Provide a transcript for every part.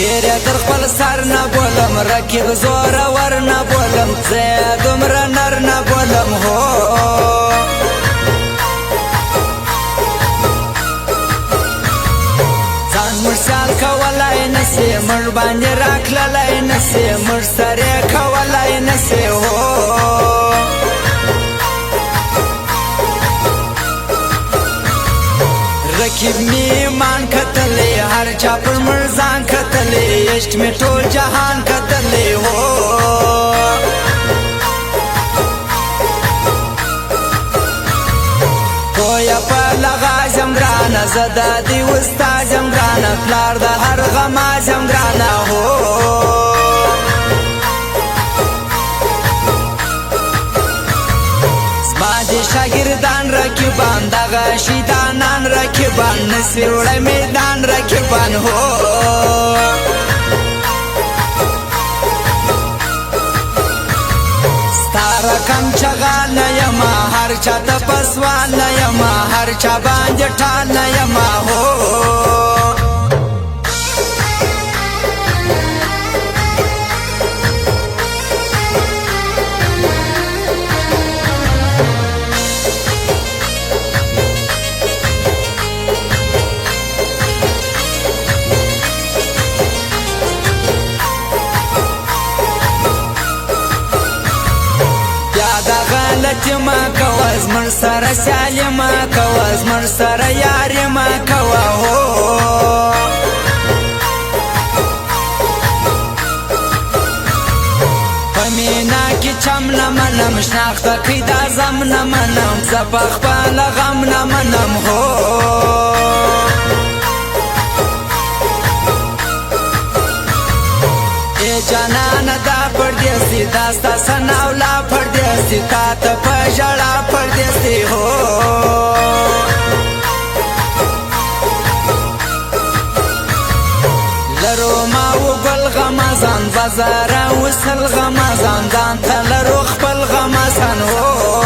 تیرې تر خپل سر نه بولم رقیب زورور نه بولم زه دومره نر نه بولم هو ځان موږ سیال کولی نسي موږ باندې راکللی نسي موږ سره کولی نسي هو رقیب می ایمان کتلی هر چا پر مرزان کتلی عشق می ټول جهان کتلی هو پویا په لغازم ګرانه زه د دې استازم ګرانه پلار د هر غمازم ګرانه هو شاگردان رکیبان دغه شیطانان رکیبان نسی وړی میدان رکیبان هو ستا رقم چغال نه یما هر چا ته پسوال نه یما هر چا باندې ټال نه یما هو ما کوز مر سره سالم کوز مر سره یار ما کوا هو پمینا کی چم نه منم شناخت کی دا زم نه منم زپخ په غم نه منم هو جانان دا پردیسی داستا سناولا پردیسی تا تا پجڑا پردیسی ہو لرو ماو گل غمازان بازارا وصل غمازان دان تا لرو خپل غمازان ہو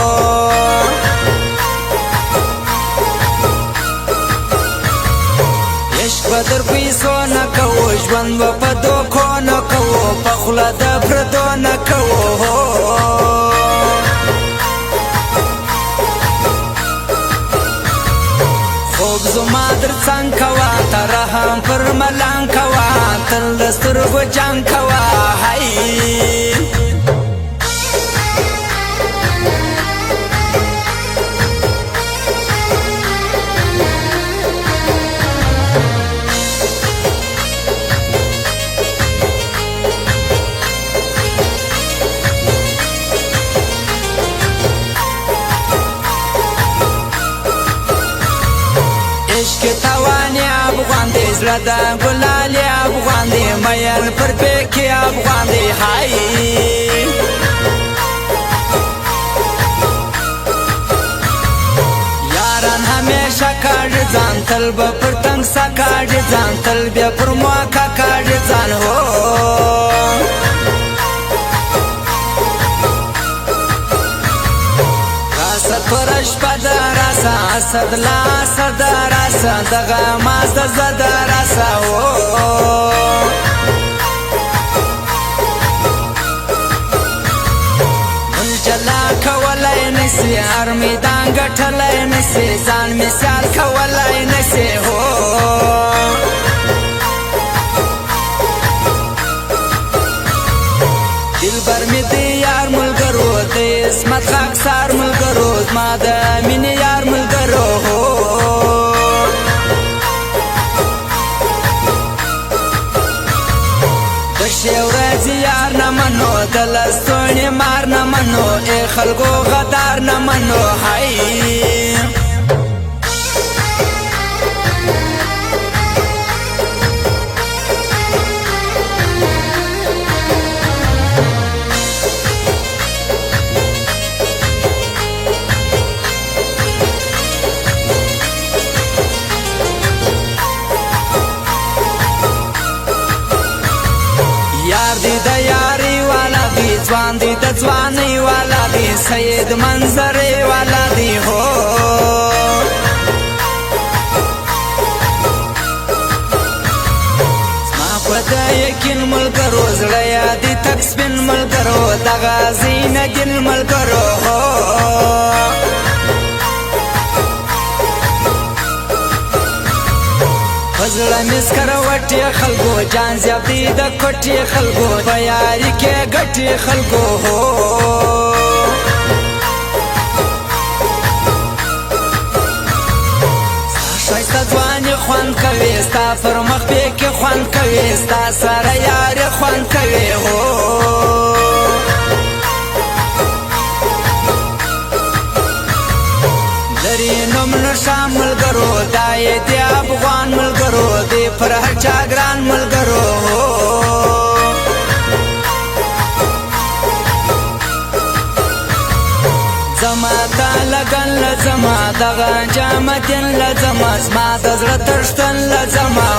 بدر پیسو نکو ژوند و په دوکو نکو په خوله د پردو نکو خوب زما در څنګ کوه ته رحم پر ملنګ کوه تل د سترګو جنګ کوه هی زړه د ګلالې افغان دی مین پر پېکې افغان دی هاي یاران همیشه کاږي ځان تل به پر تنګ سا کاږي ځان تل بیا پر موکه کاږي ځان هو اسد لا اسد راسا دغه ماز د زد راسا و جلا کولای نسی هر میدان ګټلای نسی ځان مثال کولای نسی هو دلبر می دی یار ملګرو د اسمت خاکسار ملګرو ما د مینې یار ملګرو د شی ورځې یار نه منو د لستوڼې مار نه منو ای خلکو غدار نه منو هی ځوان دی د ځوانۍ والا دی سید منظرې والا دی هو زما په د یقین ملګرو زړه یادې تک سپین ملګرو دغه زینګین ملګرو زړه مې سکروټې خلکو جان زیاب دی د کوټې خلکو په یاري کې ګټې خلکو ښایسته ځواني خوند کوي ستا پر مخ پېکې خوند کوي ستا سره یارې خوند کوي لري نوم نشه ملګرو دا یې د افغان ملګرو دی پر هر چا ګران ملګرو زما دا لګن لزما دغه جامدین لزما زما د زړه ترشتن لزما